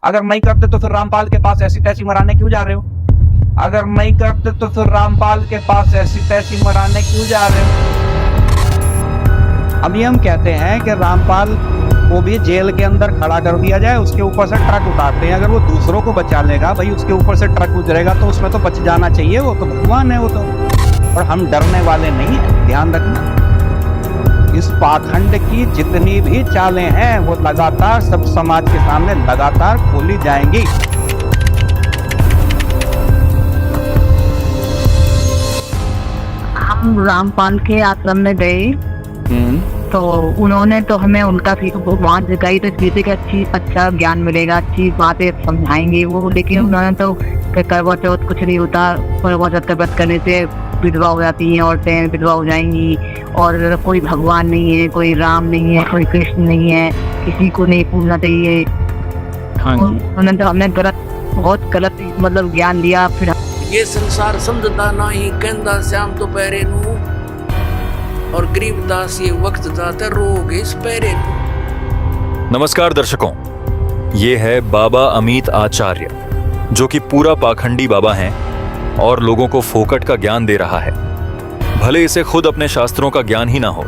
अगर नहीं करते तो फिर रामपाल के पास ऐसी तैसी मराने क्यों जा रहे हो? अगर नहीं करते तो फिर रामपाल के पास ऐसी तैसी मराने क्यों जा रहे हो? अभी हम कहते हैं कि रामपाल को भी जेल के अंदर खड़ा कर दिया जाए, उसके ऊपर से ट्रक उतारते हैं। अगर वो दूसरों को बचा लेगा भाई, उसके ऊपर से ट्रक गुजरेगा तो उसमें तो बच जाना चाहिए, वो तो भगवान है वो तो। और हम डरने वाले नहीं है, ध्यान रखना। इस पाखंड की जितनी भी चालें हैं वो लगातार सब समाज के सामने लगातार खोली जाएंगी। हम रामपाल के आश्रम में गए तो उन्होंने तो हमें उनका वहाँ जगाई तो चीजें का अच्छा ज्ञान मिलेगा, अच्छी बातें समझाएंगे वो। लेकिन उन्होंने तो करवा चौथ कुछ नहीं होता, करवा चौथ का व्रत करने से विधवा हो जाती हैं औरतें, विधवा हो जाएंगी, और कोई भगवान नहीं है, कोई राम नहीं है, कोई कृष्ण नहीं है, किसी को नहीं पूजना चाहिए। उन्होंने तो हमें बहुत गलत मतलब ज्ञान दिया। फिर ये संसार समझता नहीं कहंदा श्याम तो पैरे नू, और गरीबदास ये वक्त जाता रोग इस पैरे नू। नमस्कार दर्शकों, ये है बाबा अमित आचार्य, जो कि पूरा पाखंडी बाबा हैं और लोगों को फोकट का ज्ञान दे रहा है। भले इसे खुद अपने शास्त्रों का ज्ञान ही ना हो,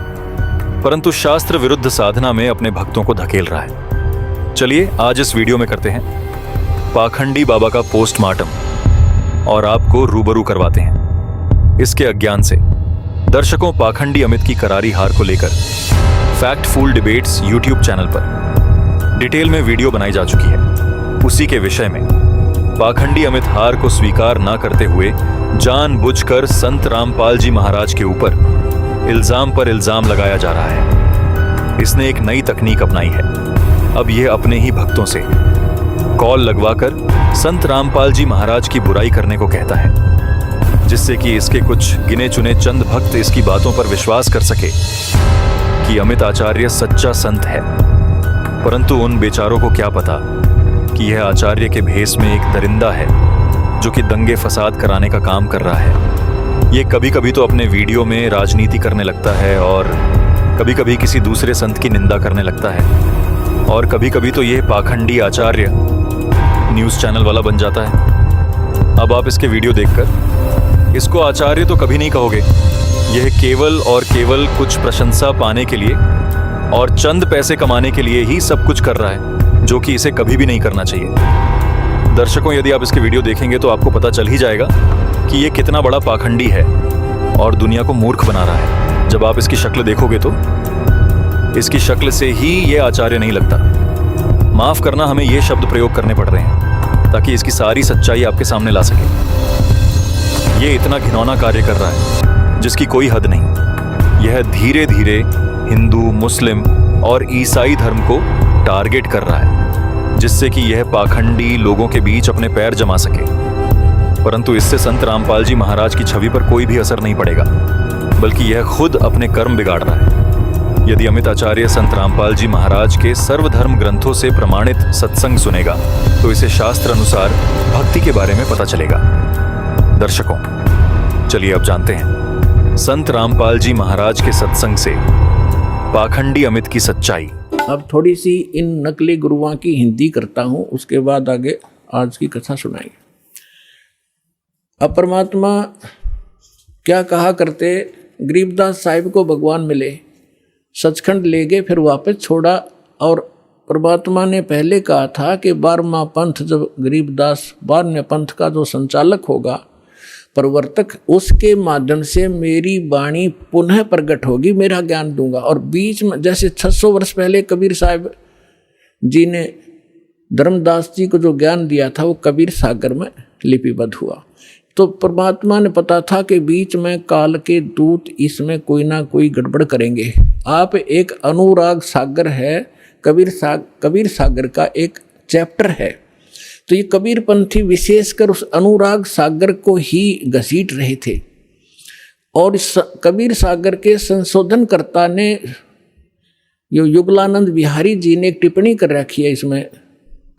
परंतु शास्त्र विरुद्ध साधना में अपने भक्तों को धकेल रहा है। चलिए आज इस वीडियो में करते हैं पाखंडी बाबा का पोस्टमार्टम और आपको रूबरू करवाते हैं इसके अज्ञान से। दर्शकों, पाखंडी अमित की करारी हार को लेकर फैक्टफुल डिबेट्स यूट्यूब चैनल पर डिटेल में वीडियो बनाई जा चुकी है। उसी के विषय में पाखंडी अमित हार को स्वीकार ना करते हुए जानबूझकर संत रामपाल जी महाराज के ऊपर इल्जाम पर इल्जाम लगाया जा रहा है। इसने एक नई तकनीक अपनाई है। अब यह अपने ही भक्तों से कॉल लगवाकर संत रामपाल जी महाराज की बुराई करने को कहता है, जिससे कि इसके कुछ गिने चुने चंद भक्त इसकी बातों पर विश्वास कर सके कि अमित आचार्य सच्चा संत है। परंतु उन बेचारों को क्या पता कि यह आचार्य के भेष में एक दरिंदा है जो कि दंगे फसाद कराने का काम कर रहा है। ये कभी कभी तो अपने वीडियो में राजनीति करने लगता है, और कभी कभी किसी दूसरे संत की निंदा करने लगता है, और कभी कभी तो यह पाखंडी आचार्य न्यूज़ चैनल वाला बन जाता है। अब आप इसके वीडियो देखकर इसको आचार्य तो कभी नहीं कहोगे। यह केवल और केवल कुछ प्रशंसा पाने के लिए और चंद पैसे कमाने के लिए ही सब कुछ कर रहा है, जो कि इसे कभी भी नहीं करना चाहिए। दर्शकों, यदि आप इसके वीडियो देखेंगे तो आपको पता चल ही जाएगा कि यह कितना बड़ा पाखंडी है और दुनिया को मूर्ख बना रहा है। जब आप इसकी शक्ल देखोगे तो इसकी शक्ल से ही यह आचार्य नहीं लगता। माफ करना, हमें यह शब्द प्रयोग करने पड़ रहे हैं ताकि इसकी सारी सच्चाई आपके सामने ला सके। ये इतना घिनौना कार्य कर रहा है जिसकी कोई हद नहीं। यह धीरे धीरे हिंदू, मुस्लिम और ईसाई धर्म को टारगेट कर रहा है, जिससे कि यह पाखंडी लोगों के बीच अपने पैर जमा सके। परंतु इससे संत रामपाल जी महाराज की छवि पर कोई भी असर नहीं पड़ेगा, बल्कि यह खुद अपने कर्म बिगाड़ रहा है। यदि अमित आचार्य संत रामपाल जी महाराज के सर्वधर्म ग्रंथों से प्रमाणित सत्संग सुनेगा तो इसे शास्त्र अनुसार भक्ति के बारे में पता चलेगा। दर्शकों, चलिए अब जानते हैं संत रामपाल जी महाराज के सत्संग से पाखंडी अमित की सच्चाई। अब थोड़ी सी इन नकली गुरुओं की हिंदी करता हूं, उसके बाद आगे आज की कथा सुनाएंगे। अब परमात्मा क्या कहा करते, गरीबदास साहिब को भगवान मिले, सचखंड ले गए, फिर वापस छोड़ा। और परमात्मा ने पहले कहा था कि 12वां पंथ, जब गरीबदास 12वें पंथ का जो संचालक होगा, प्रवर्तक, उसके माध्यम से मेरी वाणी पुनः प्रकट होगी, मेरा ज्ञान दूंगा। और बीच में जैसे 600 वर्ष पहले कबीर साहब जी ने धर्मदास जी को जो ज्ञान दिया था वो कबीर सागर में लिपिबद्ध हुआ। तो परमात्मा ने पता था कि बीच में काल के दूत इसमें कोई ना कोई गड़बड़ करेंगे। आप एक अनुराग सागर है, कबीर सागर का एक चैप्टर है। तो ये कबीरपंथी विशेषकर उस अनुराग सागर को ही घसीट रहे थे। और इस कबीर सागर के संशोधनकर्ता ने, यो युगलानंद बिहारी जी ने एक टिप्पणी कर रखी है इसमें,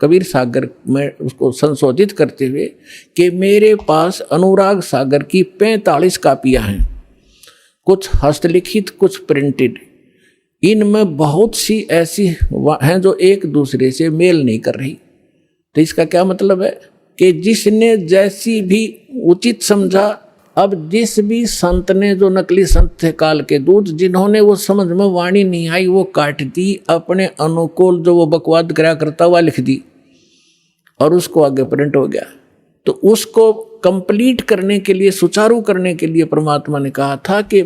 कबीर सागर में उसको संशोधित करते हुए, कि मेरे पास अनुराग सागर की 45 कापियाँ हैं, कुछ हस्तलिखित, कुछ प्रिंटेड। इनमें बहुत सी ऐसी हैं जो एक दूसरे से मेल नहीं कर रही। तो इसका क्या मतलब है कि जिसने जैसी भी उचित समझा, अब जिस भी संत ने, जो नकली संत थे काल के दूत, जिन्होंने वो समझ में वाणी नहीं आई वो काट दी, अपने अनुकूल जो वो बकवाद करा करता हुआ लिख दी और उसको आगे प्रिंट हो गया। तो उसको कंप्लीट करने के लिए, सुचारू करने के लिए परमात्मा ने कहा था कि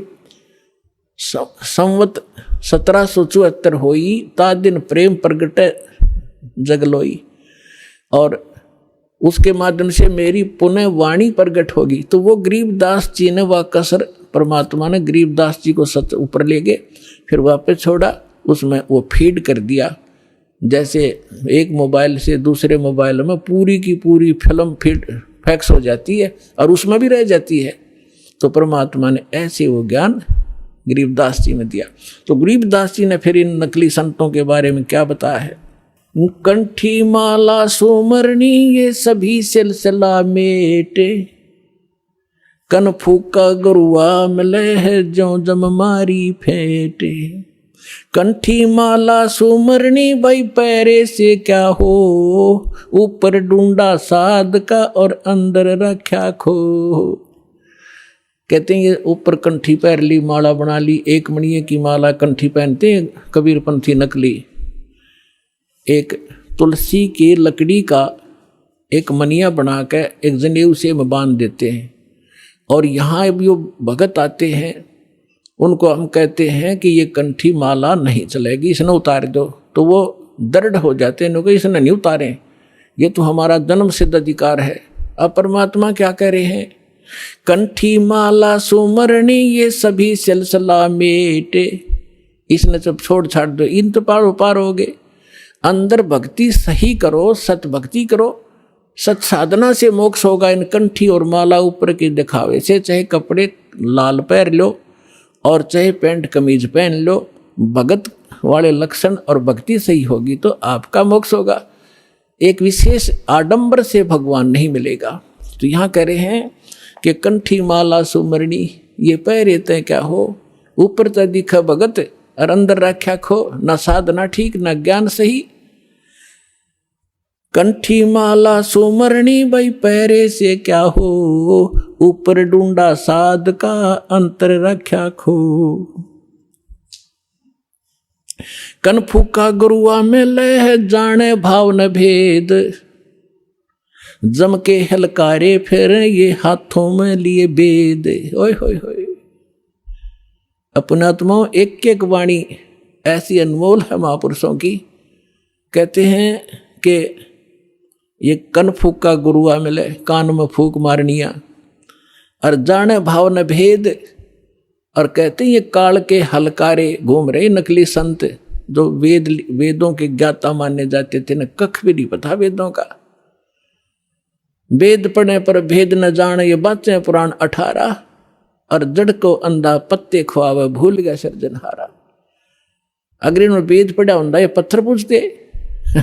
संवत 1774 होई ता दिन प्रेम प्रगट जगलोई, और उसके माध्यम से मेरी पुनः वाणी प्रगट होगी। तो वो गरीबदास जी ने वह कसर, परमात्मा ने गरीबदास जी को सच ऊपर ले गए, फिर वापस छोड़ा, उसमें वो फीड कर दिया। जैसे एक मोबाइल से दूसरे मोबाइल में पूरी की पूरी फिल्म फीड फैक्स हो जाती है और उसमें भी रह जाती है। तो परमात्मा ने ऐसे वो ज्ञान गरीबदास जी में दिया। तो गरीबदास जी ने फिर इन नकली संतों के बारे में क्या बताया है? कंठी माला सुमरनी ये सभी सिलसिला मेटे, कन फूका गुरुआ मिले है जो जम मारी फेटे। कंठी माला सुमरनी भाई पैरे से क्या हो, ऊपर ढूंढा साध का और अंदर रखा खो। कहते हैं ये ऊपर कंठी पैर ली, माला बना ली, एक मणिये की माला कंठी पहनते हैं कबीरपंथी नकली। एक तुलसी की लकड़ी का एक मनिया बना के एक जनेऊ से बांध देते हैं, और यहाँ भी वो भगत आते हैं, उनको हम कहते हैं कि ये कंठी माला नहीं चलेगी, इसने उतार दो। तो वो दृढ़ हो जाते हैं, इसने नहीं उतारे, ये तो हमारा जन्म सिद्ध अधिकार है। अब परमात्मा क्या कह रहे हैं? कंठी माला सुमरणी ये सभी सिलसिला मेटे, इसने जब छोड़ छाड़ दो, इन तो पार हो गए। अंदर भक्ति सही करो, सत भक्ति करो, सत साधना से मोक्ष होगा। इन कंठी और माला ऊपर के दिखावे से, चाहे कपड़े लाल पहन लो और चाहे पैंट कमीज पहन लो, भगत वाले लक्षण और भक्ति सही होगी तो आपका मोक्ष होगा। एक विशेष आडंबर से भगवान नहीं मिलेगा। तो यहाँ कह रहे हैं कि कंठी माला सुमरणी ये पहरे तय क्या हो, ऊपर तय दिखा भगत और अंदर रख्या खो। न साधना ठीक न ज्ञान सही। कंठी माला सुमरणी भाई पैरे से क्या हो, ऊपर ढूंढा साध का अंतर रख्या खो। कन फूका गुरुआ में लह जाने भाव न भेद, जम के हलकारे फिर ये हाथों में लिए बेद। ओए होए होए, अपनात्माओं एक एक वाणी ऐसी अनमोल है महापुरुषों की। कहते हैं कि ये कन फूका गुरुआ मिले, कान में फूक मारनिया, और जाने भाव न भेद। और कहते हैं ये काल के हलकारे घूम रहे नकली संत, जो वेदों के ज्ञाता माने जाते थे, न कख भी नहीं पता वेदों का। वेद पढ़ने पर भेद न जाने ये बातें पुराण 18, और जड़ को अंधा पत्ते खुआवे भूल गया सृजनहारा। अगर इन्होंने वेद पढ़ा होता ये पत्थर पूछते,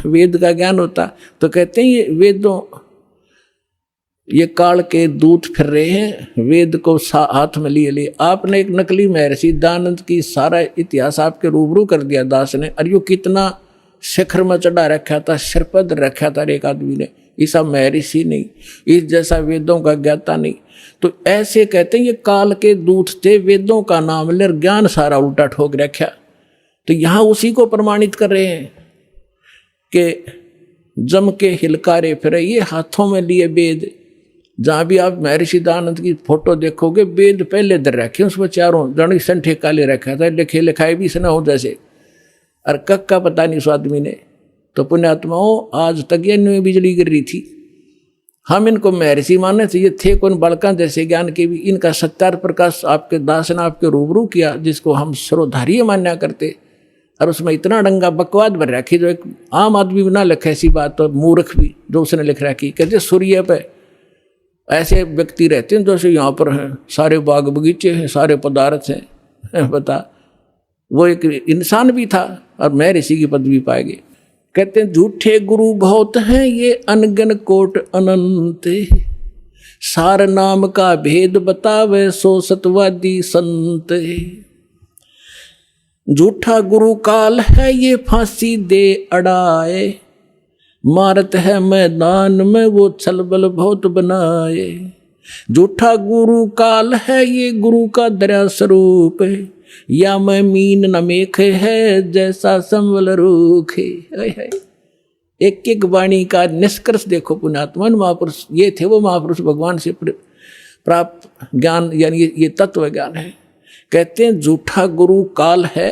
वेद का ज्ञान होता। तो कहते हैं ये वेदों, ये काल के दूत फिर रहे हैं, वेद को हाथ में लिए। आपने एक नकली महर्षि दयानंद की सारा इतिहास आपके रूबरू कर दिया दास ने, और यो कितना शिखर में चढ़ा रखा था, सिरपद रखा था एक आदमी ने। ऐसा महर्षि नहीं, इस जैसा वेदों का ज्ञाता नहीं। तो ऐसे कहते हैं ये काल के दूत थे, वेदों का नाम ले ज्ञान सारा उल्टा ठोक रखा। तो यहाँ उसी को प्रमाणित कर रहे हैं कि जम के हिलकारे फिरे ये हाथों में लिए वेद। जहाँ भी आप महर्षि दयानंद की फोटो देखोगे, वेद पहले दर रखे, उसमें चारों जड़ी संठे काले रखा था, लिखे लिखाए भी इसने हो जैसे, और कक का पता नहीं उस आदमी ने। तो पुण्यात्माओं आज तक ये न्यू बिजली गिर रही थी। हम इनको महर्षि माने थे, ये थे कौन बालका जैसे ज्ञान के भी। इनका सत्यार प्रकाश आपके दास ने आपके रूबरू किया, जिसको हम सर्वधारीय मान्या करते, और उसमें इतना डंगा बकवाद भर रखी जो एक आम आदमी भी ना लिखे ऐसी बात, तो मूर्ख भी जो उसने लिख रखी। कहते सूर्य पे ऐसे व्यक्ति रहते हैं जैसे यहाँ पर हैं, सारे बाग बगीचे हैं, सारे पदार्थ हैं। बता, वो एक इंसान भी था और महर्षि की पदवी पाएगी। कहते हैं झूठे गुरु बहुत हैं ये अनगन कोट अनंत, सार नाम का भेद बतावे सो सतवादी संत। झूठा गुरु काल है ये फांसी दे अड़ाए, मारत है मैदान में वो छलबल बहुत बनाए। झूठा गुरु काल है ये गुरु का दरिया स्वरूप है, या मैं मीन न मेख है जैसा संबल रूख है। एक एक वाणी का निष्कर्ष देखो पुण्यात्मा। महापुरुष ये थे, वो महापुरुष भगवान से प्राप्त ज्ञान, यानी ये तत्व ज्ञान है। कहते हैं झूठा गुरु काल है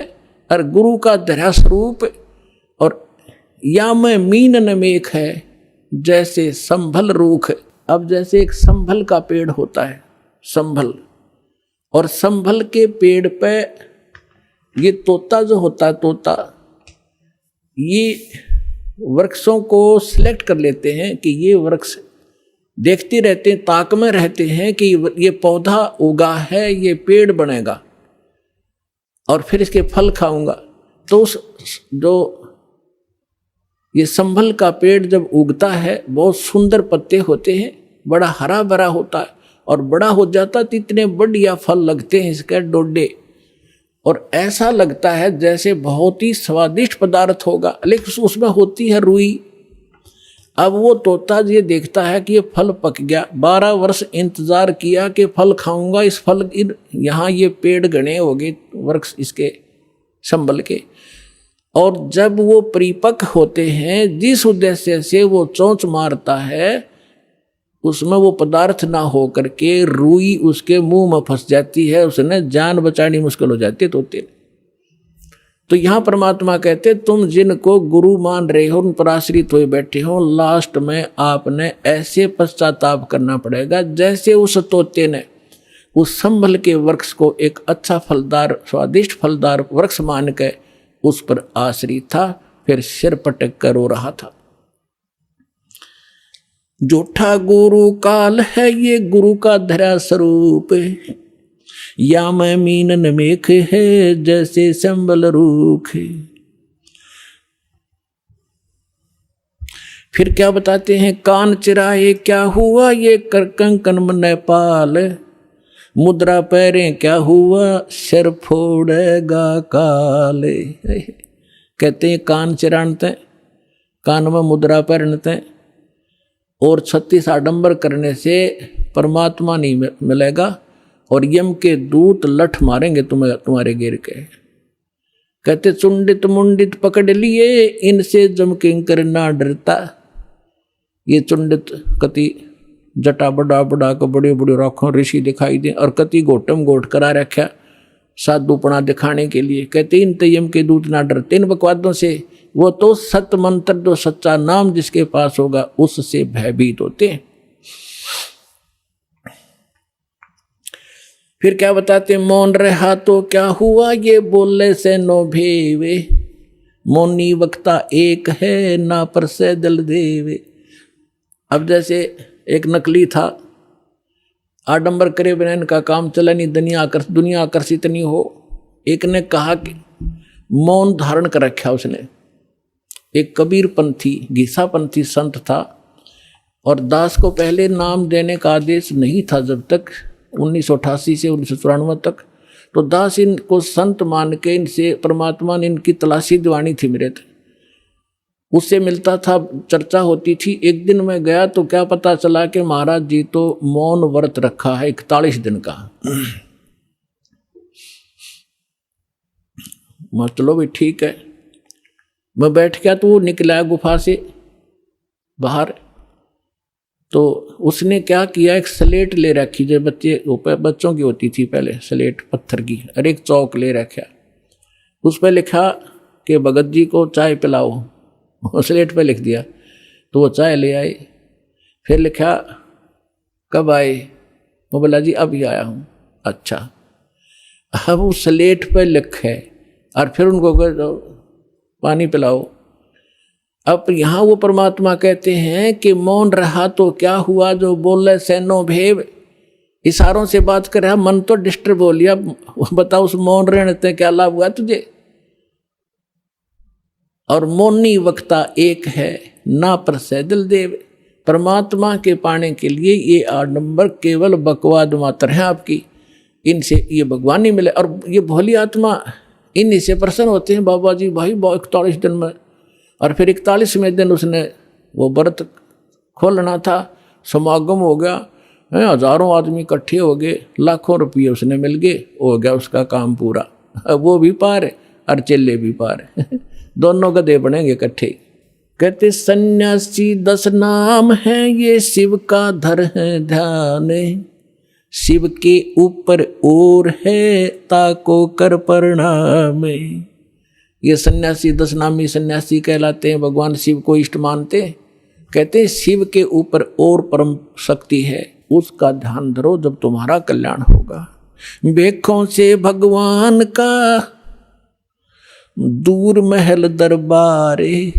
और गुरु का दरिया स्वरूप, और या मैं मीन न मेख है जैसे संभल रूख। अब जैसे एक संभल का पेड़ होता है, संभल, और संभल के पेड़ पे ये तोता जो होता है, तोता ये वृक्षों को सिलेक्ट कर लेते हैं कि ये वृक्ष, देखते रहते हैं, ताक में रहते हैं कि ये पौधा उगा है, ये पेड़ बनेगा और फिर इसके फल खाऊंगा। तो उस जो ये संभल का पेड़ जब उगता है, बहुत सुंदर पत्ते होते हैं, बड़ा हरा भरा होता है, और बड़ा हो जाता तो इतने बढ़िया फल लगते हैं इसके डोडे, और ऐसा लगता है जैसे बहुत ही स्वादिष्ट पदार्थ होगा, लेकिन उसमें होती है रुई। अब वो तोता ये देखता है कि ये फल पक गया, 12 वर्ष इंतजार किया कि फल खाऊंगा, इस फल यहाँ ये पेड़ घने हो गए वृक्ष इसके संभल के, और जब वो परिपक्व होते हैं, जिस उद्देश्य से वो चोंच मारता है, उसमें वो पदार्थ ना हो करके रुई उसके मुंह में फंस जाती है, उसने जान बचानी मुश्किल हो जाती है तोते। तो यहाँ परमात्मा कहते तुम जिनको गुरु मान रहे हो, उन पर आश्रित हुए बैठे हो, लास्ट में आपने ऐसे पश्चाताप करना पड़ेगा जैसे उस तोते ने उस संभल के वृक्ष को एक अच्छा फलदार, स्वादिष्ट फलदार वृक्ष मान के उस पर आश्रित था, फिर सिर पटक कर रो रहा था। झूठा गुरु काल है ये गुरु का धरा स्वरूप, या मैं मीनन मेख है जैसे संबल रूख। फिर क्या बताते हैं, कान चिराए क्या हुआ ये कर कंकन मन पाल, मुद्रा पैरे क्या हुआ सिर फोड़ेगा काले। कहते हैं कान चिरानते, कान में मुद्रा पहनते, और 36 आडंबर करने से परमात्मा नहीं मिलेगा, और यम के दूत लठ मारेंगे तुम्हारे गिर के। कहते चुंडित मुंडित पकड़ लिए इनसे जम किंकर ना डरता। ये चुंडित कति जटा बड़ा बड़ा को बड़े बड़े राखों ऋषि दिखाई दे, और कति गोटम गोट करा रखा साधुपना दिखाने के लिए। कहते इन यम के दूत ना डरते इन बकवादों से, वो तो सत मंत्र जो सच्चा नाम जिसके पास होगा उससे भयभीत होते हैं। फिर क्या बताते, मौन रहा तो क्या हुआ ये बोले से नो भेवे, मौनी वक्ता एक है ना पर से दल देवे। अब जैसे एक नकली था, आडंबर करे बिना इनका काम चला नहीं, दुनिया आकर्षित नहीं हो। एक ने कहा कि मौन धारण कर रखा उसने। एक कबीर पंथी घीसा पंथी संत था, और दास को पहले नाम देने का आदेश नहीं था जब तक 1988 से 1994 तक। तो दास इनको संत मान के इनसे परमात्मा ने इनकी तलाशी दिवानी थी मेरे थे, उससे मिलता था, चर्चा होती थी। एक दिन मैं गया तो क्या पता चला कि महाराज जी तो मौन व्रत रखा है 41 दिन का। मैं चलो भी ठीक है, मैं बैठ गया तो वो निकला गुफा से बाहर। तो उसने क्या किया, एक स्लेट ले रखी जो बच्चों की होती थी पहले, स्लेट पत्थर की, और एक चौक ले रखा, उस पर लिखा कि भगत जी को चाय पिलाओ, स्लेट पे लिख दिया। तो वो चाय ले आए, फिर लिखा कब आए, वो बोला जी अभी आया हूँ। अच्छा, अब उस स्लेट पे लिखे और फिर उनको पानी पिलाओ। अब यहाँ वो परमात्मा कहते हैं कि मौन रहा तो क्या हुआ जो बोले से नो भेव, इशारों से बात कर रहा, मन तो डिस्टर्ब हो लिया। बताओ उस मौन रहने से क्या लाभ हुआ तुझे। और मौनी वक्ता एक है ना पर सैदल देव, परमात्मा के पाने के लिए ये आडंबर केवल बकवाद मात्र है आपकी, इनसे ये भगवान नहीं मिले। और ये भोली आत्मा इन्हीं से प्रसन्न होते हैं। बाबा जी भाई 41 दिन में, और फिर 41वें दिन उसने वो व्रत खोलना था, समागम हो गया, हजारों आदमी इकट्ठे हो गए, लाखों रुपये उसने मिल गए, हो गया उसका काम पूरा। अब वो भी पार है और चेले भी पार है दोनों गधे बनेंगे इकट्ठे। कहते सन्यासी 10 नाम है, ये शिव का धर है ध्यान, शिव के ऊपर और है ताको कर प्रणाम। ये सन्यासी 10 नामी सन्यासी कहलाते हैं, भगवान शिव को इष्ट मानते। कहते हैं शिव के ऊपर और परम शक्ति है, उसका ध्यान धरो जब तुम्हारा कल्याण होगा। बेखों से भगवान का दूर महल दरबारे,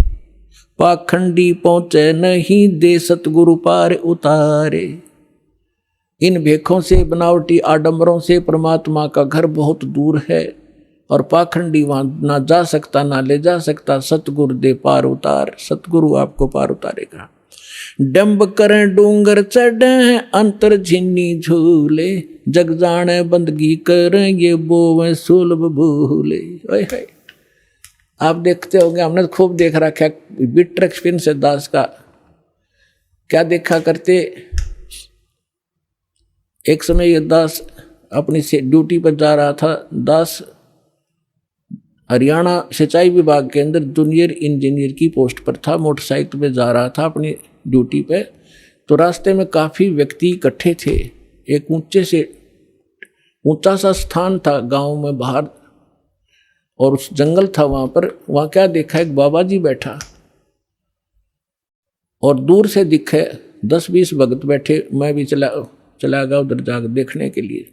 पाखंडी पहुंचे नहीं दे सतगुरु पार उतारे। इन भेखों से, बनावटी आडंबरों से परमात्मा का घर बहुत दूर है और पाखंडी वहां ना जा सकता ना ले जा सकता। सतगुरु दे पार उतार, सतगुरु आपको पार उतारेगा। डंब करें डूंगर चढ़े अंतर झिन्नी झूले, जग जाने बंदगी करें ये बोवे सुलभ भूले। आप देखते होंगे, हमने तो खूब देख रखा है बिटर एक्सपीरियंस है दास का। क्या देखा करते, एक समय ये दास अपनी ड्यूटी पर जा रहा था। दास हरियाणा सिंचाई विभाग के अंदर जूनियर इंजीनियर की पोस्ट पर था, मोटरसाइकिल पे जा रहा था अपनी ड्यूटी पे। तो रास्ते में काफ़ी व्यक्ति इकट्ठे थे। एक ऊंचा सा स्थान था गांव में बाहर, और उस जंगल था वहां पर। वहां क्या देखा, एक बाबा जी बैठा और दूर से दिखे 10-20 भगत बैठे। मैं भी चला गया उधर जाकर देखने के लिए।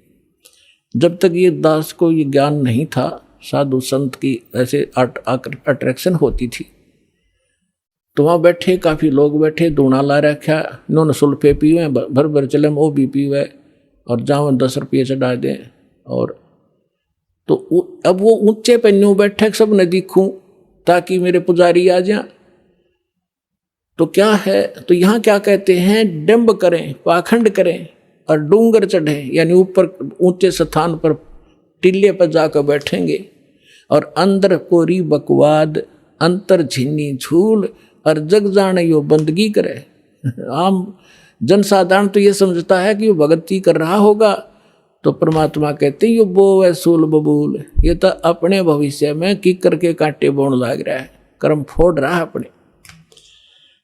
जब तक ये दास को ये ज्ञान नहीं था, साधु संत की ऐसे अट्रैक्शन होती थी, तो वहाँ बैठे काफ़ी लोग बैठे, दूना ला रखा, इन्होंने सुल्फे पीवे, भर भर चले वो भी पीवे, और जहाँ 10 रुपये चढ़ा दें। और तो अब वो ऊंचे पे न्यू बैठे, सब न दिखूं ताकि मेरे पुजारी आ जाए। तो क्या है, तो यहाँ क्या कहते हैं, डंब करें, पाखंड करें और डूंगर चढ़े, यानी ऊपर ऊंचे स्थान पर टिल्ले पर जाकर बैठेंगे। और अंदर कोरी बकवाद अंतर झिन्नी झूल, और जग जाने यो बंदगी करे। आम जनसाधारण तो ये समझता है कि वो भगती कर रहा होगा, तो परमात्मा कहते यो बो है सूल बबूल, ये तो अपने भविष्य में की करके कांटे बोन लाग रहा है, कर्म फोड़ रहा है अपने।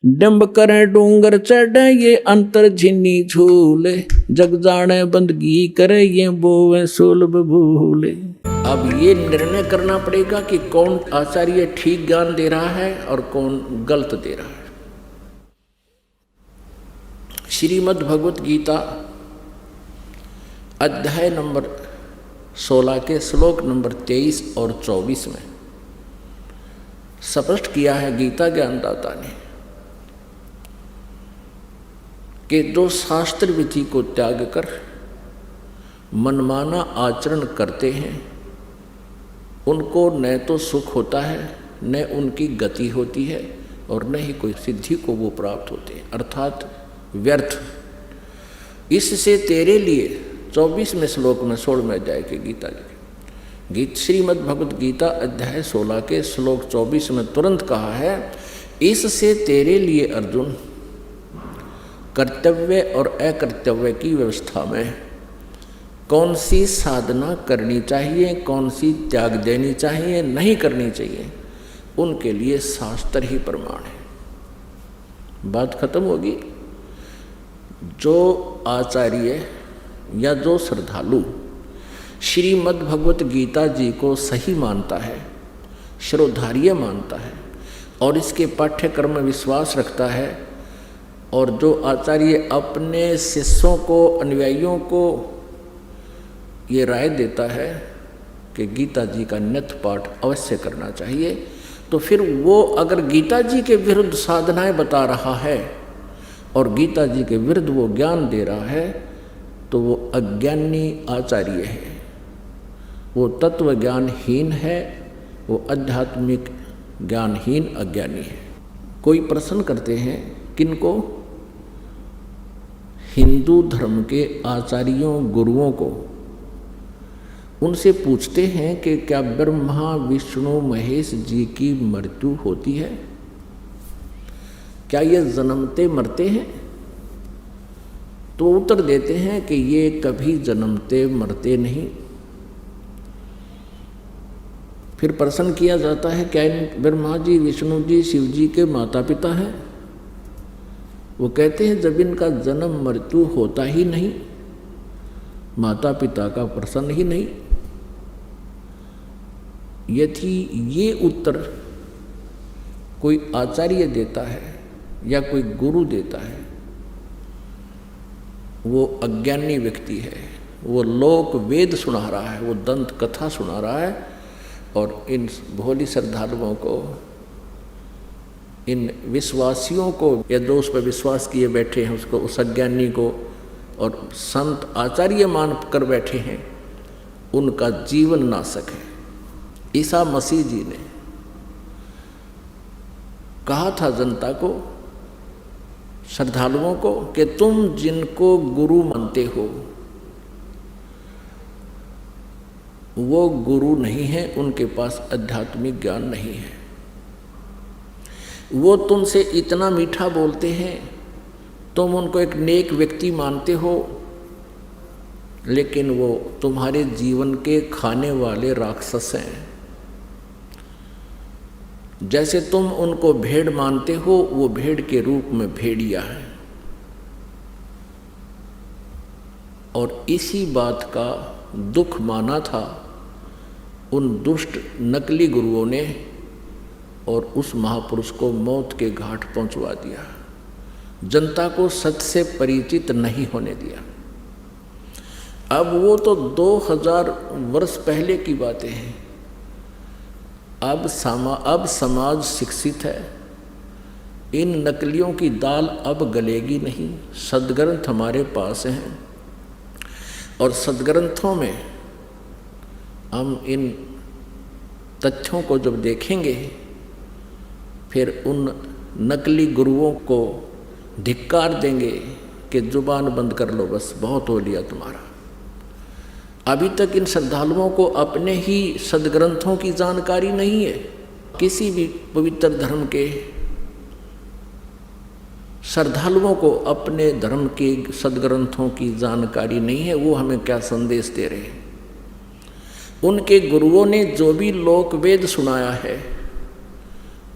डंब करें डूंगर चढ़े ये अंतर झिन्नी झूले, जग जाने बंदगी करे ये बोवे सूल बबूले। अब ये निर्णय करना पड़ेगा कि कौन आचार्य ठीक ज्ञान दे रहा है और कौन गलत दे रहा है। श्रीमद् भगवत गीता अध्याय नंबर 16 के श्लोक नंबर 23 और 24 में स्पष्ट किया है गीता ज्ञानदाता ने कि जो शास्त्र विधि को त्याग कर मनमाना आचरण करते हैं, उनको न तो सुख होता है, न उनकी गति होती है, और न ही कोई सिद्धि को वो प्राप्त होते हैं, अर्थात व्यर्थ। इससे तेरे लिए 24वें श्लोक में 16वें अध्याय के गीता श्रीमद् भगवत गीता अध्याय 16 के श्लोक 24 में तुरंत कहा है, इससे तेरे लिए अर्जुन कर्तव्य और अकर्तव्य की व्यवस्था में कौन सी साधना करनी चाहिए, कौन सी त्याग देनी चाहिए, नहीं करनी चाहिए, उनके लिए शास्त्र ही प्रमाण है। बात खत्म होगी। जो आचार्य या जो श्रद्धालु श्रीमद् भगवत गीता जी को सही मानता है, श्रोधार्य मानता है और इसके पाठ्यक्रम में विश्वास रखता है, और जो आचार्य अपने शिष्यों को, अनुयायियों को ये राय देता है कि गीता जी का नित्य पाठ अवश्य करना चाहिए, तो फिर वो अगर गीता जी के विरुद्ध साधनाएं बता रहा है और गीता जी के विरुद्ध वो ज्ञान दे रहा है, तो वो अज्ञानी आचार्य है, वो तत्व ज्ञानहीन है, वो आध्यात्मिक ज्ञानहीन अज्ञानी है। कोई प्रश्न करते हैं किनको? हिंदू धर्म के आचार्यों, गुरुओं को। उनसे पूछते हैं कि क्या ब्रह्मा विष्णु महेश जी की मृत्यु होती है? क्या ये जन्मते मरते हैं? तो उत्तर देते हैं कि ये कभी जन्मते मरते नहीं। फिर प्रश्न किया जाता है, क्या इन ब्रह्मा जी, विष्णु जी, शिव जी के माता पिता हैं? वो कहते हैं जब इनका जन्म मृत्यु होता ही नहीं, माता पिता का प्रश्न ही नहीं। यदि ये उत्तर कोई आचार्य देता है या कोई गुरु देता है, वो अज्ञानी व्यक्ति है, वो लोक वेद सुना रहा है, वो दंत कथा सुना रहा है, और इन भोली श्रद्धालुओं को, इन विश्वासियों को, या जो उस पर विश्वास किए बैठे हैं उसको, उस अज्ञानी को और संत आचार्य मान कर बैठे हैं, उनका जीवन नाशक है। ईसा मसीह जी ने कहा था जनता को, श्रद्धालुओं को, कि तुम जिनको गुरु मानते हो वो गुरु नहीं है, उनके पास आध्यात्मिक ज्ञान नहीं है। वो तुमसे इतना मीठा बोलते हैं, तुम उनको एक नेक व्यक्ति मानते हो, लेकिन वो तुम्हारे जीवन के खाने वाले राक्षस हैं। जैसे तुम उनको भेड़ मानते हो, वो भेड़ के रूप में भेड़िया है। और इसी बात का दुख माना था उन दुष्ट नकली गुरुओं ने, और उस महापुरुष को मौत के घाट पहुंचवा दिया। जनता को सत्य से परिचित नहीं होने दिया। अब वो तो 2000 वर्ष पहले की बातें हैं। अब समाज शिक्षित है। इन नकलियों की दाल अब गलेगी नहीं। सदग्रंथ हमारे पास हैं, और सदग्रंथों में हम इन तथ्यों को जब देखेंगे, फिर उन नकली गुरुओं को धिक्कार देंगे कि जुबान बंद कर लो, बस बहुत हो लिया तुम्हारा। अभी तक इन श्रद्धालुओं को अपने ही सदग्रंथों की जानकारी नहीं है। किसी भी पवित्र धर्म के श्रद्धालुओं को अपने धर्म के सदग्रंथों की जानकारी नहीं है। वो हमें क्या संदेश दे रहे हैं? उनके गुरुओं ने जो भी लोक वेद सुनाया है,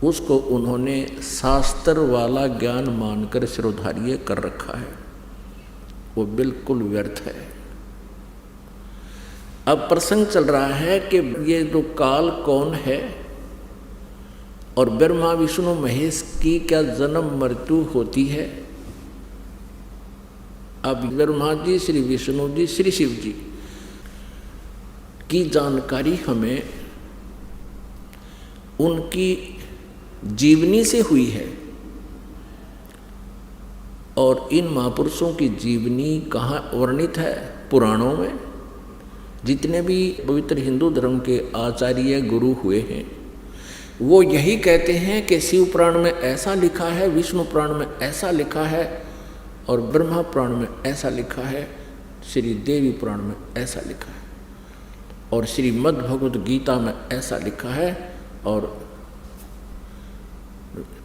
उसको उन्होंने शास्त्र वाला ज्ञान मानकर शिरोधार्य कर रखा है। वो बिल्कुल व्यर्थ है। अब प्रसंग चल रहा है कि ये जो काल कौन है, और ब्रह्मा विष्णु महेश की क्या जन्म मृत्यु होती है। अब ब्रह्मा जी, श्री विष्णु जी, श्री शिव जी की जानकारी हमें उनकी जीवनी से हुई है, और इन महापुरुषों की जीवनी कहाँ वर्णित है? पुराणों में। जितने भी पवित्र हिंदू धर्म के आचार्य गुरु हुए हैं, वो यही कहते हैं कि शिव पुराण में ऐसा लिखा है, विष्णु पुराण में ऐसा लिखा है, और ब्रह्मा पुराण में ऐसा लिखा है, श्री देवी पुराण में ऐसा लिखा है, और श्रीमद् भगवद गीता में ऐसा लिखा है, और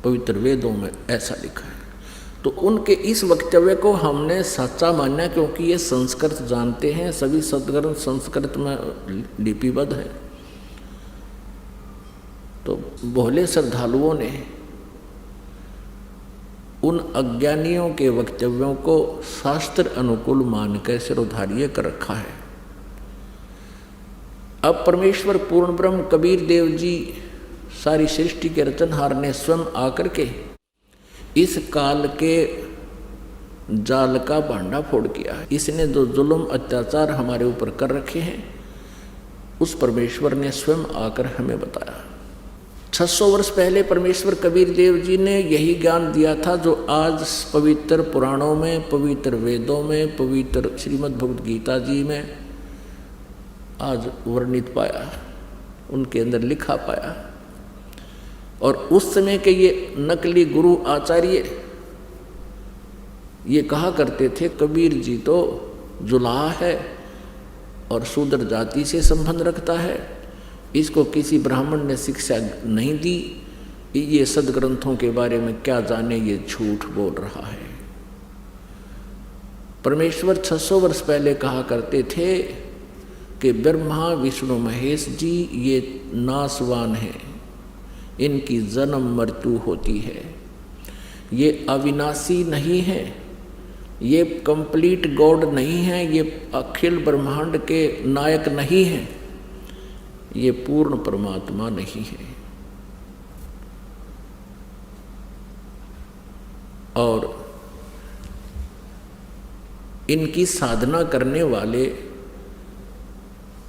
पवित्र वेदों में ऐसा लिखा है। तो उनके इस वक्तव्य को हमने सच्चा माना, क्योंकि ये संस्कृत जानते हैं। सभी सदग्रंथ संस्कृत में लिपिबद्ध है। तो भोले श्रद्धालुओं ने उन अज्ञानियों के वक्तव्यों को शास्त्र अनुकूल मानकर शिरोधार्य कर रखा है। अब परमेश्वर पूर्ण ब्रह्म कबीर देव जी, सारी सृष्टि के रचनहार ने स्वयं आकर के इस काल के जाल का भांडा फोड़ किया है। इसने जो जुल्म अत्याचार हमारे ऊपर कर रखे हैं, उस परमेश्वर ने स्वयं आकर हमें बताया। 600 वर्ष पहले परमेश्वर कबीर देव जी ने यही ज्ञान दिया था जो आज पवित्र पुराणों में, पवित्र वेदों में, पवित्र श्रीमद् भगवद गीता जी में आज वर्णित पाया, उनके अंदर लिखा पाया। और उस समय के ये नकली गुरु आचार्य ये कहा करते थे, कबीर जी तो जुलाहा है और शूद्र जाति से संबंध रखता है, इसको किसी ब्राह्मण ने शिक्षा नहीं दी, ये सदग्रंथों के बारे में क्या जाने, ये झूठ बोल रहा है। परमेश्वर 600 वर्ष पहले कहा करते थे कि ब्रह्मा विष्णु महेश जी ये नासवान हैं, इनकी जन्म मृत्यु होती है, ये अविनाशी नहीं है, ये कंप्लीट गॉड नहीं है, ये अखिल ब्रह्मांड के नायक नहीं है, ये पूर्ण परमात्मा नहीं है। और इनकी साधना करने वाले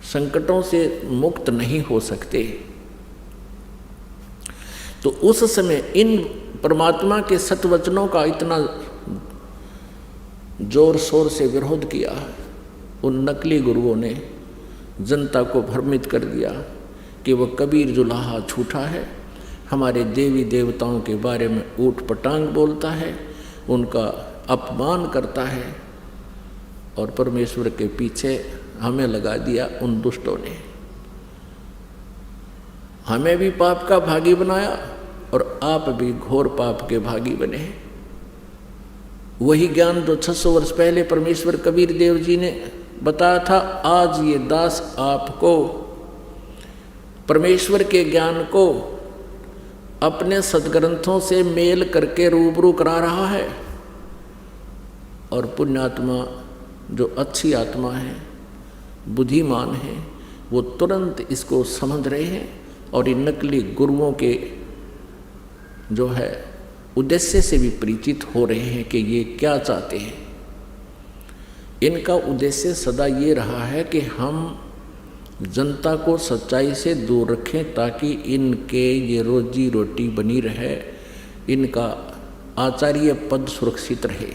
संकटों से मुक्त नहीं हो सकते। तो उस समय इन परमात्मा के सतवचनों का इतना जोर शोर से विरोध किया, उन नकली गुरुओं ने जनता को भ्रमित कर दिया कि वह कबीर जुलाहा झूठा है, हमारे देवी देवताओं के बारे में ऊट पटांग बोलता है, उनका अपमान करता है, और परमेश्वर के पीछे हमें लगा दिया उन दुष्टों ने। हमें भी पाप का भागी बनाया और आप भी घोर पाप के भागी बने। वही ज्ञान जो 600 वर्ष पहले परमेश्वर कबीर देव जी ने बताया था, आज ये दास आपको परमेश्वर के ज्ञान को अपने सदग्रंथों से मेल करके रूबरू करा रहा है। और पुण्यात्मा जो अच्छी आत्मा है, बुद्धिमान है, वो तुरंत इसको समझ रहे हैं और इन नकली गुरुओं के जो है उद्देश्य से भी परिचित हो रहे हैं कि ये क्या चाहते हैं। इनका उद्देश्य सदा ये रहा है कि हम जनता को सच्चाई से दूर रखें ताकि इनके ये रोजी रोटी बनी रहे, इनका आचार्य पद सुरक्षित रहे,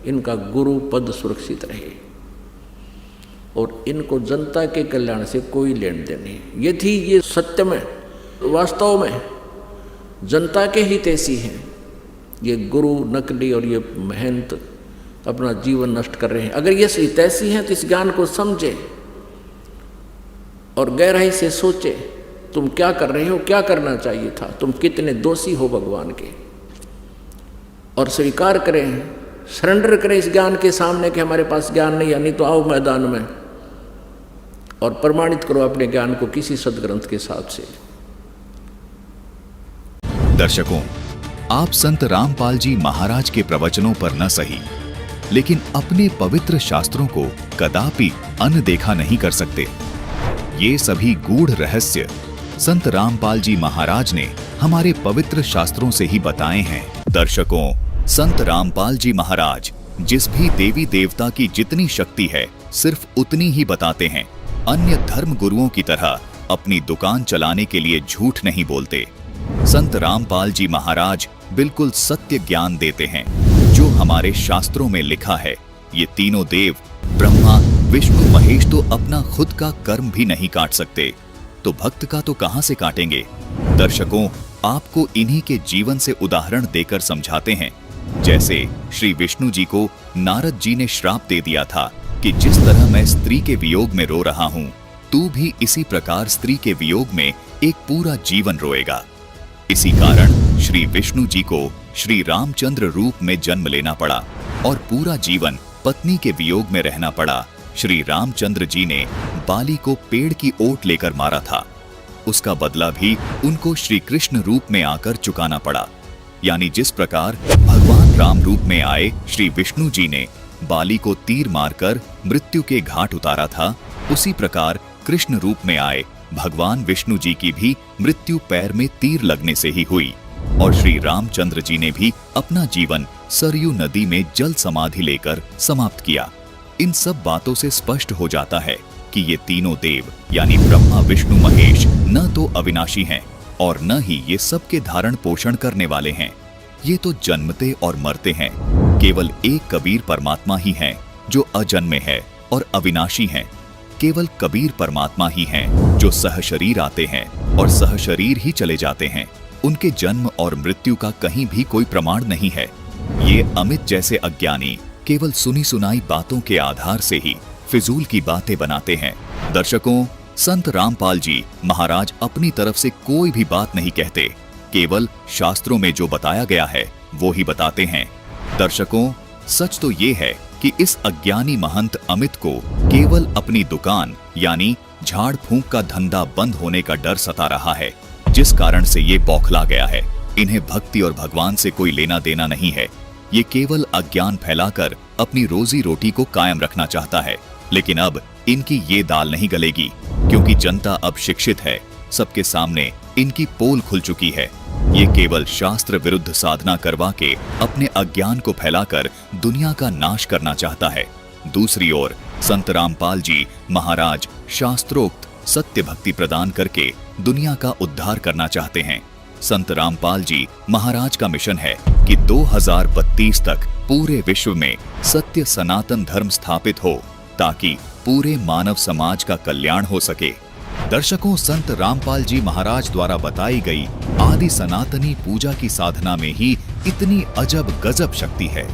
इनका गुरु पद सुरक्षित रहे, और इनको जनता के कल्याण से कोई लेन देन नहीं। यदि ये सत्य में वास्तव में जनता के हितैषी हैं, ये गुरु नकली और ये महंत अपना जीवन नष्ट कर रहे हैं, अगर ये हितैषी हैं तो इस ज्ञान को समझे और गहराई से सोचे तुम क्या कर रहे हो, क्या करना चाहिए था, तुम कितने दोषी हो भगवान के, और स्वीकार करें, सरेंडर करें इस ज्ञान के सामने कि हमारे पास ज्ञान नहीं है, नहीं तो आओ मैदान में और प्रमाणित करो अपने ज्ञान को किसी सदग्रंथ के साथ से। दर्शकों, आप संत रामपाल जी महाराज के प्रवचनों पर न सही, लेकिन अपने पवित्र शास्त्रों को कदापि अनदेखा नहीं कर सकते। ये सभी गूढ़ रहस्य संत रामपाल जी महाराज ने हमारे पवित्र शास्त्रों से ही बताए हैं। दर्शकों, संत रामपाल जी महाराज जिस भी देवी देवता की जितनी शक्ति है सिर्फ उतनी ही बताते हैं। अन्य धर्म गुरुओं की तरह अपनी दुकान चलाने के लिए झूठ नहीं बोलते। संत रामपाल जी महाराज बिल्कुल सत्य ज्ञान देते हैं। जो हमारे शास्त्रों में लिखा है, ये तीनों देव ब्रह्मा विष्णु महेश तो अपना खुद का कर्म भी नहीं काट सकते, तो भक्त का तो कहां से काटेंगे। दर्शकों, आपको इन्हीं के जीवन से उदाहरण देकर समझाते हैं। जैसे श्री विष्णु जी को नारद जी ने श्राप दे दिया था कि जिस तरह मैं स्त्री के वियोग में रो रहा हूं, तू भी इसी प्रकार स्त्री के वियोग में एक पूरा जीवन रोएगा। इसी कारण श्री विष्णु जी को श्री रामचंद्र रूप में जन्म लेना पड़ा और पूरा जीवन पत्नी के वियोग में रहना पड़ा। श्री रामचंद्र जी ने बाली को पेड़ की ओट लेकर मारा था, उसका बदला भी उनको श्री कृष्ण रूप में आकर चुकाना पड़ा। यानी जिस प्रकार भगवान राम रूप में आए श्री विष्णु जी ने बाली को तीर मारकर मृत्यु के घाट उतारा था, उसी प्रकार कृष्ण रूप में आए भगवान विष्णु जी की भी मृत्यु पैर में तीर लगने से ही हुई। और श्री रामचंद्र जी ने भी अपना जीवन सरयू नदी में जल समाधि लेकर समाप्त किया। इन सब बातों से स्पष्ट हो जाता है कि ये तीनों देव यानी ब्रह्मा विष्णु महेश न तो अविनाशी हैं और न ही ये सबके धारण पोषण करने वाले हैं। ये तो जन्मते और मरते हैं। केवल एक कबीर परमात्मा ही हैं जो अजन्मे है और अविनाशी हैं। केवल कबीर परमात्मा ही हैं जो सहशरीर आते हैं और सहशरीर ही चले जाते हैं। उनके जन्म और मृत्यु का कहीं भी कोई प्रमाण नहीं है। ये अमित जैसे अज्ञानी केवल सुनी सुनाई बातों के आधार से ही फिजूल की बातें बनाते हैं। दर्शकों, संत रामपाल जी महाराज अपनी तरफ से कोई भी बात नहीं कहते। केवल शास्त्रों में जो बताया गया है वो ही बताते हैं। दर्शकों, सच तो ये है कि इस अज्ञानी महंत अमित को केवल अपनी दुकान यानी झाड़ फूंक का धंधा बंद होने का डर सता रहा है, जिस कारण से ये बौखला गया है। इन्हें भक्ति और भगवान से कोई लेना देना नहीं है। ये केवल अज्ञान फैलाकर अपनी रोजी रोटी को कायम रखना चाहता है। लेकिन अब इनकी ये दाल नहीं गलेगी, क्योंकि जनता अब शिक्षित है। सबके सामने इनकी पोल खुल चुकी है। ये केवल शास्त्र विरुद्ध साधना करवा के अपने अज्ञान को फैलाकर दुनिया का नाश करना चाहता है। दूसरी ओर संत रामपाल जी महाराज शास्त्रोक्त सत्य भक्ति प्रदान करके दुनिया का उद्धार करना चाहते हैं। संत रामपाल जी महाराज का मिशन है कि 2032 तक पूरे विश्व में सत्य सनातन धर्म स्थापित हो, ताकि पूरे मानव समाज का कल्याण हो सके। दर्शकों, संत रामपाल जी महाराज द्वारा बताई गई आदि सनातनी पूजा की साधना में ही इतनी अजब गजब शक्ति है,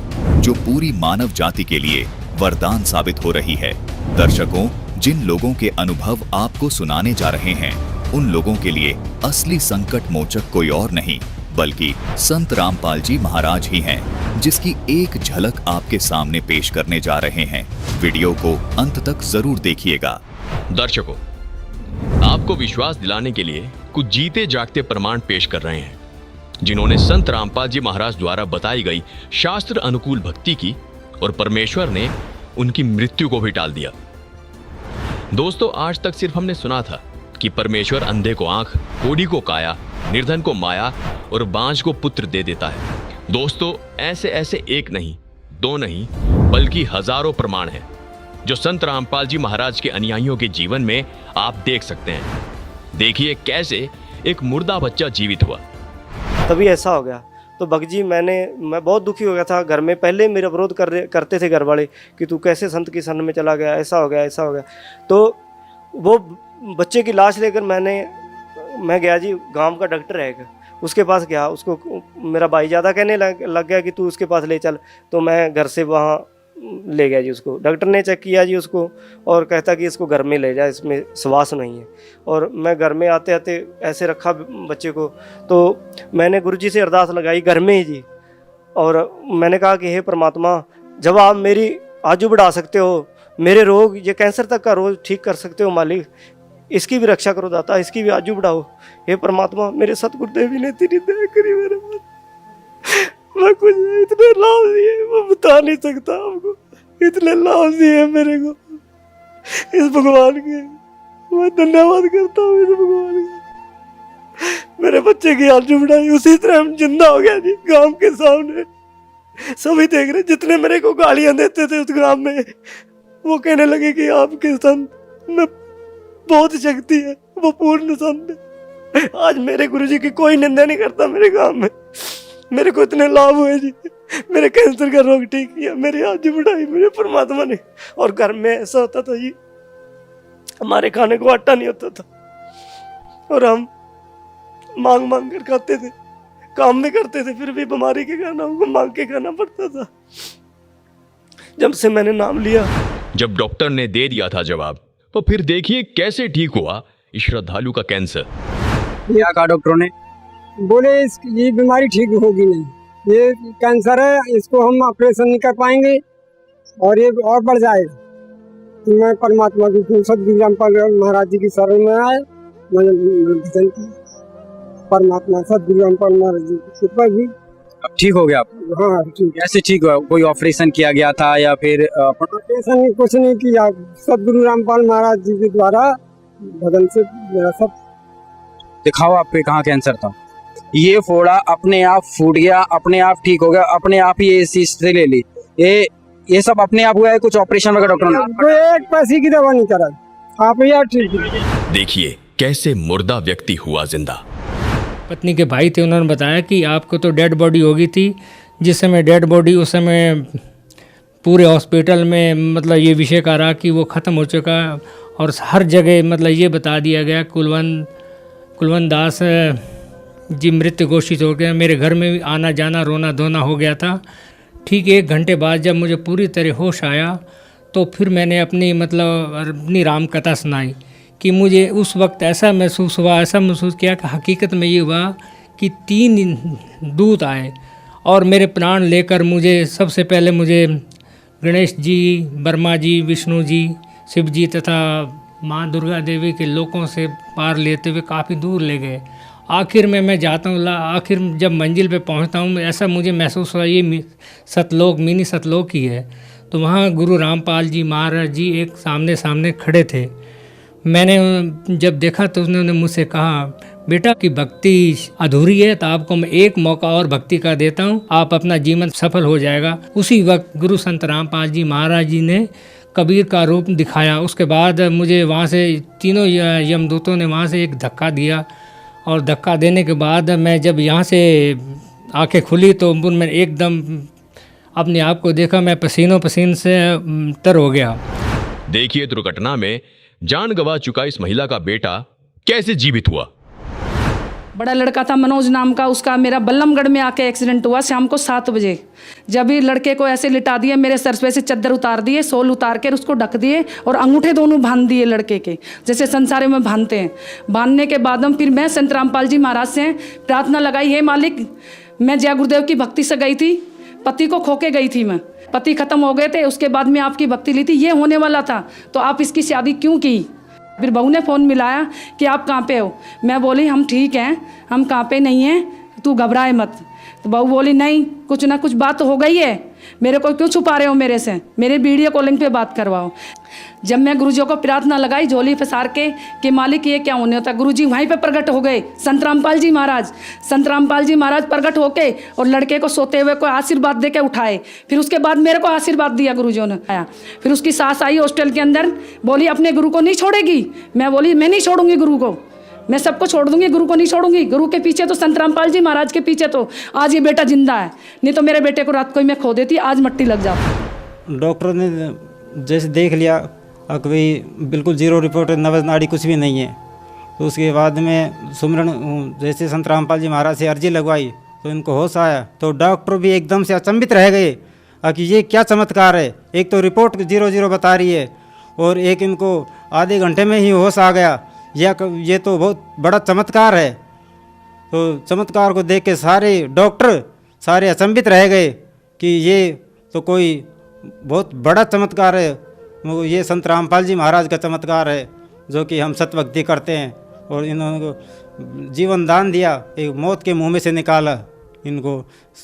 जो पूरी मानव जाति के लिए वरदान साबित हो रही है। दर्शकों, जिन लोगों के अनुभव आपको सुनाने जा रहे हैं, उन लोगों के लिए असली संकट मोचक कोई और नहीं बल्कि संत रामपाल जी महाराज ही हैं, जिसकी एक झलक आपके सामने पेश करने जा रहे हैं। वीडियो को अंत तक जरूर देखिएगा। दर्शकों, आपको विश्वास दिलाने के लिए कुछ जीते जागते प्रमाण पेश कर रहे हैं, जिन्होंने संत रामपाल जी महाराज द्वारा बताई गई शास्त्र अनुकूल भक्ति की और परमेश्वर ने उनकी मृत्यु को भी टाल दिया। दोस्तों, आज तक सिर्फ हमने सुना था कि परमेश्वर अंधे को आंख, कोढ़ी को काया, निर्धन को माया और बांझ को पुत्र दे देता है। दोस्तों, ऐसे ऐसे एक नहीं, दो नहीं, बल्कि हजारों प्रमाण हैं जो संत रामपाल जी महाराज के अनुयायियों के जीवन में आप देख सकते हैं। देखिए कैसे एक मुर्दा बच्चा जीवित हुआ। तभी ऐसा हो गया। तो बगजी मैं बहुत दुखी हो गया था। घर में पहले मेरा विरोध करते थे घर वाले कि तू कैसे संत की शरण में चला गया, ऐसा हो गया ऐसा हो गया। तो वो बच्चे की लाश लेकर मैं गया जी, गांव का डॉक्टर है, उसके पास गया। उसको मेरा भाई ज़्यादा कहने लग गया कि तू उसके पास ले चल, तो मैं घर से वहाँ ले गया जी उसको। डॉक्टर ने चेक किया जी उसको और कहता कि इसको घर में ले जा, इसमें श्वास नहीं है। और मैं घर में आते आते ऐसे रखा बच्चे को, तो मैंने गुरुजी से अरदास लगाई घर में ही जी। और मैंने कहा कि हे परमात्मा, जब आप मेरी आजू बढ़ा सकते हो, मेरे रोग, ये कैंसर तक का रोग ठीक कर सकते हो मालिक, इसकी भी रक्षा करो दाता, इसकी भी आजू बढ़ाओ। हे परमात्मा, मेरे सतगुरुदेव ने तेरी दया करी मेरे पर। मैं कुछ इतने लाभ दिए, मैं बता नहीं सकता आपको, इतने लाभ दिए मेरे को इस भगवान के। मैं धन्यवाद करता हूँ इस भगवान का। मेरे बच्चे की आजू बढ़ाई, उसी तरह हम जिंदा हो गया जी गांव के सामने। सभी देख रहे, जितने मेरे को गालियां देते थे उस ग्राम में, वो कहने लगे कि आपके संत में बहुत शक्ति है, वो पूर्ण संत है। आज मेरे गुरुजी की कोई निंदा नहीं करता मेरे गांव में। मेरे को इतने लाभ हुए जी, मेरे कैंसर का रोग ठीक किया, मेरी आजू बढ़ाई मेरे परमात्मा ने। और घर में ऐसा होता था जी, हमारे खाने को आटा नहीं होता था और हम मांग मांग कर खाते थे, काम भी करते थे, फिर भी बीमारी के कारण हमको मांग के खाना पड़ता था। जब से मैंने नाम लिया, जब डॉक्टर ने दे दिया था जवाब, तो फिर देखिए कैसे ठीक हुआ इस श्रद्धालु का कैंसर। क्या कहा डॉक्टरों ने? बोले ये बीमारी ठीक होगी नहीं, ये कैंसर है, इसको हम ऑपरेशन नहीं कर पाएंगे और ये और बढ़ जाएगा। तो मैं परमात्मा की सदगुरु रामपाल महाराज जी की शरण में आए, मैंने भजन किया। परमात्मा सदगुरु रामपाल महाराज जी की कृपा भी अब ठीक हो गया आप? हाँ ठीक। कैसे ठीक हुआ? कोई ऑपरेशन किया गया था या फिर ऑपरेशन कुछ नहीं किया, सदगुरु रामपाल महाराज जी के द्वारा भजन से मेरा सब। दिखाओ आप पे कहाँ कैंसर था। ये फोड़ा अपने आप फूट गया, अपने आप ठीक हो गया, अपने आप ही ये चीज से ले ली। ये सब अपने आप हुआ है? कुछ ऑपरेशन वगैरह डॉक्टर ने? कोई एक पैसे की दवा नहीं करा, आप यार ठीक है। देखिए कैसे मुर्दा व्यक्ति हुआ जिंदा। पत्नी के भाई थे, उन्होंने बताया कि आपको तो डेड बॉडी हो गई थी। जिस समय डेड बॉडी, उस समय पूरे हॉस्पिटल में मतलब ये विषय का रहा कि वो ख़त्म हो चुका, और हर जगह मतलब ये बता दिया गया कुलवंत दास जी मृत घोषित हो गया। मेरे घर में भी आना जाना, रोना धोना हो गया था। ठीक 1 घंटे बाद जब मुझे पूरी तरह होश आया, तो फिर मैंने अपनी राम कथा सुनाई कि मुझे उस वक्त ऐसा महसूस किया कि हकीकत में ये हुआ कि 3 दूत आए और मेरे प्राण लेकर मुझे, सबसे पहले मुझे गणेश जी, ब्रह्मा जी, विष्णु जी, शिव जी तथा माँ दुर्गा देवी के लोकों से पार लेते हुए काफ़ी दूर ले गए। आखिर में मैं जाता हूँ, आखिर जब मंजिल पे पहुँचता हूँ, ऐसा मुझे महसूस हुआ ये सतलोक, मिनी सतलोक ही है। तो वहाँ गुरु रामपाल जी महाराज जी एक सामने सामने खड़े थे। मैंने जब देखा तो उन्होंने मुझसे कहा, बेटा की भक्ति अधूरी है, तो आपको मैं एक मौका और भक्ति का देता हूँ, आप अपना जीवन सफल हो जाएगा। उसी वक्त गुरु संत रामपाल जी महाराज जी ने कबीर का रूप दिखाया। उसके बाद मुझे वहाँ से तीनों यमदूतों ने वहाँ से एक धक्का दिया, और धक्का देने के बाद मैं जब यहाँ से आंखें खुली तो मैं एकदम अपने आप को देखा, मैं पसीनों पसीन से तर हो गया। देखिए दुर्घटना में जान गंवा चुका इस महिला का बेटा कैसे जीवित हुआ। बड़ा लड़का था मनोज नाम का, उसका मेरा बल्लमगढ़ में आके एक्सीडेंट हुआ शाम को 7 बजे। जब भी लड़के को ऐसे लिटा दिए, मेरे सर पे से चद्दर उतार दिए, सोल उतार कर उसको ढक दिए और अंगूठे दोनों बांध दिए लड़के के, जैसे संसारे में बांधते हैं। बांधने के बाद फिर मैं संत रामपाल जी महाराज से प्रार्थना लगाई, हे मालिक, मैं जय गुरुदेव की भक्ति से गई थी, पति को खो के गई थी, मैं पति खत्म हो गए थे, उसके बाद में आपकी भक्ति ली थी, ये होने वाला था, तो आप इसकी शादी क्यों की। फिर बहू ने फ़ोन मिलाया कि आप कहाँ पे हो। मैं बोली हम ठीक हैं, हम कहाँ पे नहीं हैं, तू घबराए मत। तो बहू बोली नहीं, कुछ ना कुछ बात हो गई है, मेरे को क्यों छुपा रहे हो मेरे से, मेरे वीडियो कॉलिंग पे बात करवाओ। जब मैं गुरुजी को प्रार्थना लगाई झोली पसार के कि मालिक ये क्या होने होता, गुरुजी वहीं पे प्रकट हो गए, संत रामपाल जी महाराज। संत रामपाल जी महाराज प्रकट होके और लड़के को सोते हुए को आशीर्वाद दे के उठाए। फिर उसके बाद मेरे को आशीर्वाद दिया गुरुजियों ने आया। फिर उसकी सास आई हॉस्टल के अंदर, बोली अपने गुरु को नहीं छोड़ेगी। मैं बोली मैं नहीं छोड़ूंगी गुरु को, मैं सबको छोड़ दूंगी, गुरु को नहीं छोड़ूंगी। गुरु के पीछे तो संत रामपाल जी महाराज के पीछे तो आज ये बेटा जिंदा है, नहीं तो मेरे बेटे को रात को ही मैं खो देती, आज मट्टी लग जाती। डॉक्टर ने जैसे देख लिया कि भाई बिल्कुल जीरो रिपोर्ट है, नब्ज नाड़ी कुछ भी नहीं है। तो उसके बाद में सुमरन जैसे संत रामपाल जी महाराज से अर्जी लगवाई तो इनको होश आया। तो डॉक्टर भी एकदम से अचंभित रह गए कि ये क्या चमत्कार है, एक तो रिपोर्ट 0-0 बता रही है और एक इनको आधे घंटे में ही होश आ गया, ये तो बहुत बड़ा चमत्कार है। तो चमत्कार को देख के सारे डॉक्टर सारे अचंभित रह गए कि ये तो कोई बहुत बड़ा चमत्कार है, ये संत रामपाल जी महाराज का चमत्कार है जो कि हम सतभक्ति करते हैं। और इन्होंने को जीवन दान दिया, एक मौत के मुंह में से निकाला इनको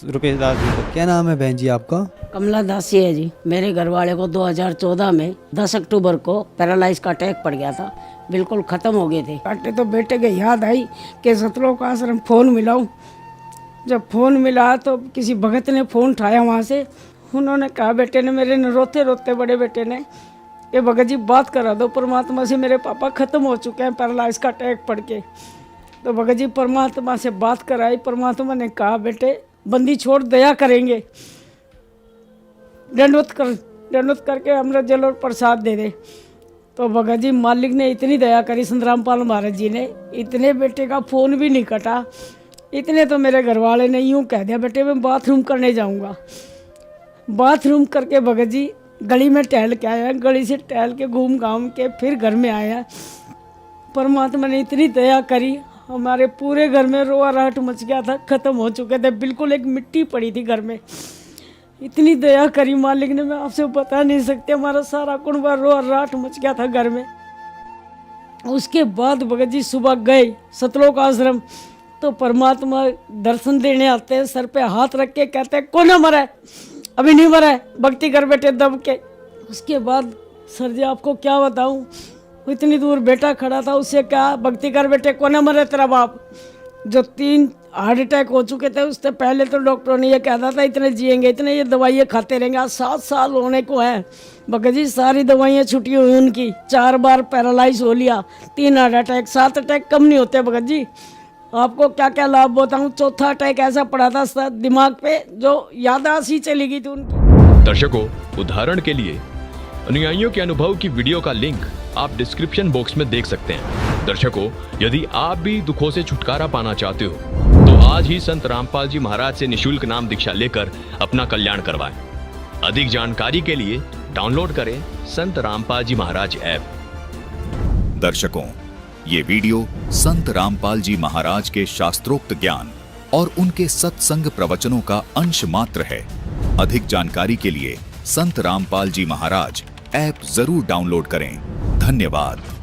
रुपेश दास जी को। क्या नाम है बहन जी आपका? कमला दासी है जी। मेरे घर वाले को 2014 में 10 अक्टूबर को पैरालाइज का अटैक पड़ गया था, बिल्कुल ख़त्म हो गए थे। काटे तो बेटे के याद आई कि सतलोक आश्रम फ़ोन मिलाऊं। जब फ़ोन मिला तो किसी भगत ने फ़ोन उठाया वहाँ से, उन्होंने कहा बेटे ने, मेरे ने रोते रोते बड़े बेटे ने, ये भगत जी बात करा दो परमात्मा से, मेरे पापा ख़त्म हो चुके हैं पैरालाइज का अटैक पड़ के। तो भगत जी परमात्मा से बात कराई, परमात्मा ने कहा बेटे बंदी छोड़, दया करेंगे, दंडवत करके अमृत जल और प्रसाद दे दे। तो भगत जी मालिक ने इतनी दया करी, संत रामपाल महाराज जी ने, इतने बेटे का फ़ोन भी नहीं कटा। इतने तो मेरे घर वाले ने यूँ कह दिया बेटे मैं बाथरूम करने जाऊँगा। बाथरूम करके भगत जी गली में टहल के आया, गली से टहल के घूम घाम के फिर घर में आया। परमात्मा ने इतनी दया करी, हमारे पूरे घर में रोआ राहट मच गया था, ख़त्म हो चुके थे, बिल्कुल एक मिट्टी पड़ी थी घर में। इतनी दया करी मालिक ने, मैं आपसे बता नहीं सकते, हमारा सारा कुनबा रोआ राहट मच गया था घर में। उसके बाद भगत जी सुबह गए सतलोक आश्रम, तो परमात्मा दर्शन देने आते हैं, सर पे हाथ रख के कहते हैं कौन मरा है, अभी नहीं मरा है, भक्ति कर बेटे दब के। उसके बाद सर जी आपको क्या बताऊं, इतनी दूर बेटा खड़ा था, उससे कहा भक्ति कर बेटे कौन मरा तेरा बाप, जो 3 हार्ट अटैक हो चुके थे। उससे पहले तो डॉक्टरों ने ये कहता था इतने जिएंगे, इतने ये दवाइयाँ खाते रहेंगे। आज 7 साल होने को है भगत जी, सारी दवाइयाँ छुट्टी हुई उनकी, 4 बार पैरालाइज हो लिया, 3 हार्ट अटैक, 7 अटैक कम नहीं होते भगत जी। आपको क्या क्या लाभ बताऊं, चौथा अटैक ऐसा पड़ा था दिमाग पे जो याददाश्त ही चली गई थी उनकी। दर्शकों, उदाहरण के लिए अनुयायियों के अनुभव की वीडियो का लिंक आप डिस्क्रिप्शन बॉक्स में देख सकते हैं। दर्शकों, यदि आप भी दुखों से छुटकारा पाना चाहते हो तो आज ही संत रामपाल जी महाराज से निःशुल्क नाम दीक्षा लेकर अपना कल्याण करवाएं। अधिक जानकारी के लिए डाउनलोड करें संत रामपाल जी महाराज ऐप। दर्शकों, ये वीडियो संत रामपाल जी महाराज के शास्त्रोक्त ज्ञान और उनके सत्संग प्रवचनों का अंश मात्र है। अधिक जानकारी के लिए संत रामपाल जी महाराज ऐप जरूर डाउनलोड करें। धन्यवाद।